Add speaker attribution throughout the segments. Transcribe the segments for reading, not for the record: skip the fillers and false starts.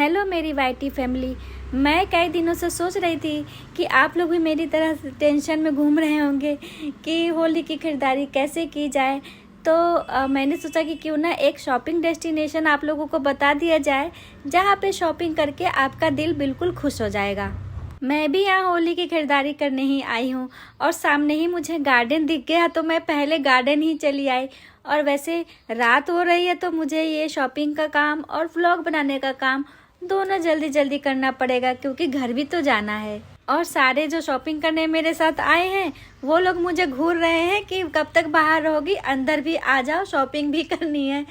Speaker 1: Hello मेरी YT family. मैं कई दिनों से सोच रही थी कि आप लोग भी मेरी तरह टेंशन में घूम रहे होंगे कि होली की खरीदारी कैसे की जाए। तो मैंने सोचा कि क्यों ना एक शॉपिंग डेस्टिनेशन आप लोगों को बता दिया जाए जहाँ पे शॉपिंग करके आपका दिल बिल्कुल खुश हो जाएगा। मैं भी यहाँ होली की खरीदारी करने ही आई हूँ और सामने ही मुझे गार्डन दिख गया तो मैं पहले गार्डन ही चली आई। और वैसे रात हो रही है तो मुझे ये शॉपिंग का काम और व्लॉग बनाने का काम दोनों जल्दी जल्दी करना पड़ेगा क्योंकि घर भी तो जाना है। और सारे जो शॉपिंग करने मेरे साथ आए हैं वो लोग मुझे घूर रहे हैं कि कब तक बाहर रहोगी, अंदर भी आ जाओ, शॉपिंग भी करनी है।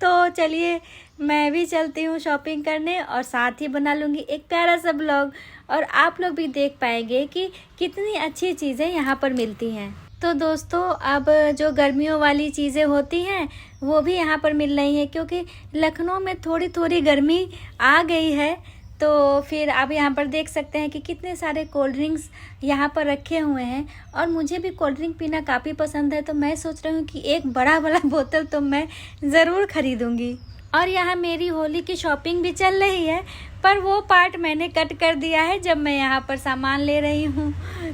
Speaker 1: तो चलिए मैं भी चलती हूँ शॉपिंग करने और साथ ही बना लूँगी एक प्यारा सा ब्लॉग और आप लोग भी देख पाएंगे कि कितनी अच्छी चीज़ें यहाँ पर मिलती हैं। तो दोस्तों अब जो गर्मियों वाली चीज़ें होती हैं वो भी यहाँ पर मिल रही हैं क्योंकि लखनऊ में थोड़ी थोड़ी गर्मी आ गई है। तो फिर आप यहाँ पर देख सकते हैं कि कितने सारे कोल्ड ड्रिंक्स यहाँ पर रखे हुए हैं और मुझे भी कोल्ड ड्रिंक पीना काफ़ी पसंद है। तो मैं सोच रही हूँ कि एक बड़ा वाला बोतल तो मैं ज़रूर खरीदूँगी। और यहाँ मेरी होली की शॉपिंग भी चल रही है पर वो पार्ट मैंने कट कर दिया है जब मैं यहाँ पर सामान ले रही हूँ।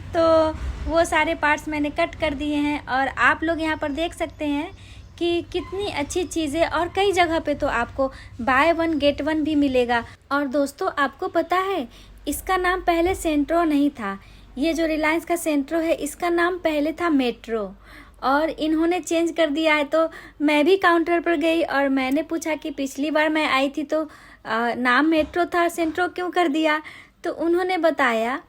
Speaker 1: तो वो सारे पार्ट्स मैंने कट कर दिए हैं और आप लोग यहाँ पर देख सकते हैं कि कितनी अच्छी चीज़ें और कई जगह पे तो आपको बाय वन गेट वन भी मिलेगा। और दोस्तों आपको पता है इसका नाम पहले सेंट्रो नहीं था। ये जो रिलायंस का सेंट्रो है इसका नाम पहले था मेट्रो और इन्होंने चेंज कर दिया है। तो मैं भी काउंटर पर गई और मैंने पूछा कि पिछली बार मैं आई थी तो नाम मेट्रो था, सेंट्रो क्यों कर दिया। तो उन्होंने बताया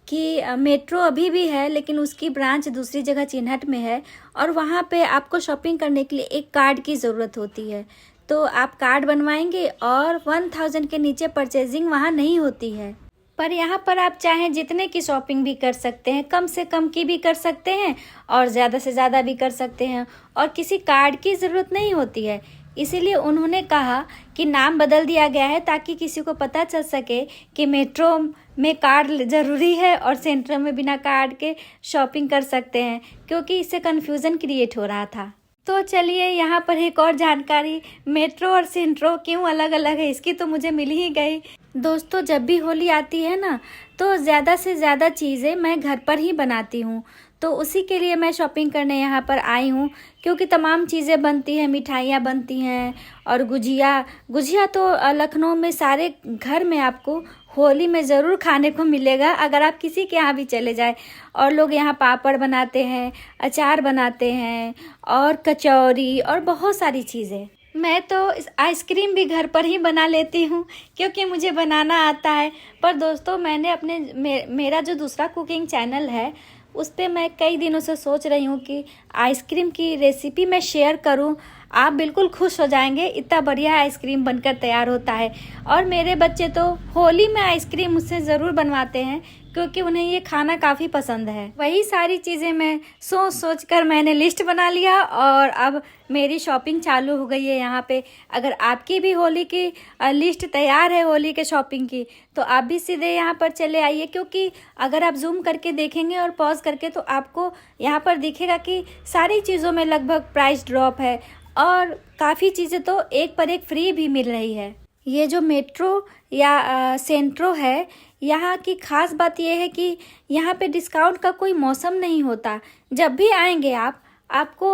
Speaker 1: कि मेट्रो अभी भी है लेकिन उसकी ब्रांच दूसरी जगह चिन्हट में है और वहाँ पे आपको शॉपिंग करने के लिए एक कार्ड की ज़रूरत होती है। तो आप कार्ड बनवाएंगे और 1000 के नीचे परचेजिंग वहाँ नहीं होती है। पर यहाँ पर आप चाहें जितने की शॉपिंग भी कर सकते हैं, कम से कम की भी कर सकते हैं और ज़्यादा से ज़्यादा भी कर सकते हैं और किसी कार्ड की ज़रूरत नहीं होती है। इसीलिए उन्होंने कहा कि नाम बदल दिया गया है ताकि किसी को पता चल सके कि मेट्रो में कार्ड ज़रूरी है और सेंट्रो में बिना कार्ड के शॉपिंग कर सकते हैं, क्योंकि इससे कन्फ्यूज़न क्रिएट हो रहा था। तो चलिए यहाँ पर एक और जानकारी, मेट्रो और सेंट्रो क्यों अलग अलग है इसकी तो मुझे मिल ही गई। दोस्तों जब भी होली आती है ना तो ज़्यादा से ज़्यादा चीज़ें मैं घर पर ही बनाती हूँ। तो उसी के लिए मैं शॉपिंग करने यहाँ पर आई हूँ क्योंकि तमाम चीज़ें बनती हैं, मिठाइयाँ बनती हैं और गुजिया तो लखनऊ में सारे घर में आपको होली में ज़रूर खाने को मिलेगा अगर आप किसी के यहाँ भी चले जाए। और लोग यहाँ पापड़ बनाते हैं, अचार बनाते हैं और कचौरी और बहुत सारी चीज़ें। मैं तो आइसक्रीम भी घर पर ही बना लेती हूँ क्योंकि मुझे बनाना आता है। पर दोस्तों मैंने मेरा जो दूसरा कुकिंग चैनल है उस पर मैं कई दिनों से सोच रही हूँ कि आइसक्रीम की रेसिपी मैं शेयर करूँ। आप बिल्कुल खुश हो जाएंगे, इतना बढ़िया आइसक्रीम बनकर तैयार होता है। और मेरे बच्चे तो होली में आइसक्रीम मुझसे ज़रूर बनवाते हैं क्योंकि उन्हें ये खाना काफ़ी पसंद है। वही सारी चीज़ें मैं सोच कर मैंने लिस्ट बना लिया और अब मेरी शॉपिंग चालू हो गई है यहाँ पे। अगर आपकी भी होली की लिस्ट तैयार है होली के शॉपिंग की तो आप भी सीधे यहाँ पर चले आइए, क्योंकि अगर आप जूम करके देखेंगे और पॉज करके तो आपको यहाँ पर दिखेगा कि सारी चीज़ों में लगभग प्राइस ड्रॉप है और काफ़ी चीज़ें तो एक पर एक फ्री भी मिल रही है। ये जो मेट्रो या सेंट्रो है यहाँ की ख़ास बात यह है कि यहाँ पे डिस्काउंट का कोई मौसम नहीं होता। जब भी आएंगे आपको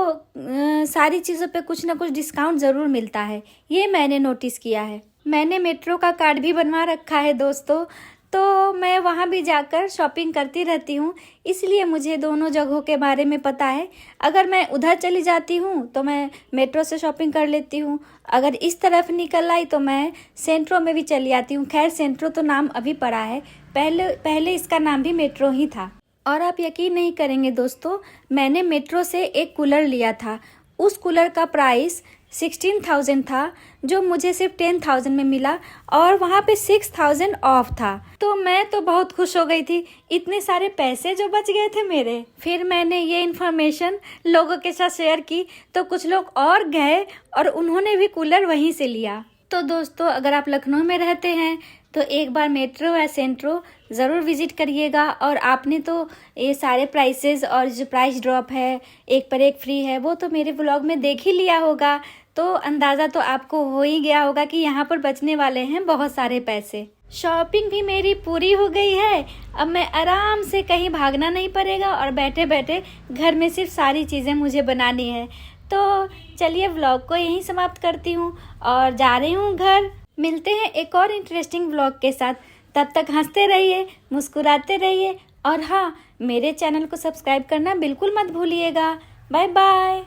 Speaker 1: सारी चीज़ों पे कुछ ना कुछ डिस्काउंट ज़रूर मिलता है। ये मैंने नोटिस किया है। मैंने मेट्रो का कार्ड भी बनवा रखा है दोस्तों, तो मैं वहाँ भी जाकर शॉपिंग करती रहती हूँ, इसलिए मुझे दोनों जगहों के बारे में पता है। अगर मैं उधर चली जाती हूँ तो मैं मेट्रो से शॉपिंग कर लेती हूँ, अगर इस तरफ निकल आई तो मैं सेंट्रो में भी चली आती हूँ। खैर सेंट्रो तो नाम अभी पड़ा है, पहले इसका नाम भी मेट्रो ही था। और आप यकीन नहीं करेंगे दोस्तों, मैंने मेट्रो से एक कूलर लिया था। उस कूलर का प्राइस 16,000 था जो मुझे सिर्फ 10,000 में मिला और वहाँ पे 6,000 ऑफ था। तो मैं तो बहुत खुश हो गई थी, इतने सारे पैसे जो बच गए थे मेरे। फिर मैंने ये इन्फॉर्मेशन लोगों के साथ शेयर की तो कुछ लोग और गए और उन्होंने भी कूलर वहीं से लिया। तो दोस्तों अगर आप लखनऊ में रहते हैं तो एक बार मेट्रो या सेंट्रो ज़रूर विज़िट करिएगा। और आपने तो ये सारे प्राइसेस और जो प्राइस ड्रॉप है, एक पर एक फ्री है, वो तो मेरे व्लॉग में देख ही लिया होगा। तो अंदाज़ा तो आपको हो ही गया होगा कि यहाँ पर बचने वाले हैं बहुत सारे पैसे। शॉपिंग भी मेरी पूरी हो गई है। अब मैं आराम से कहीं भागना नहीं पड़ेगा और बैठे बैठे घर में सिर्फ सारी चीज़ें मुझे बनानी है। तो चलिए व्लॉग को यहीं समाप्त करती हूँ और जा रही हूँ घर। मिलते हैं एक और इंटरेस्टिंग व्लॉग के साथ। तब तक हंसते रहिए, मुस्कुराते रहिए और हाँ, मेरे चैनल को सब्सक्राइब करना बिल्कुल मत भूलिएगा। Bye bye.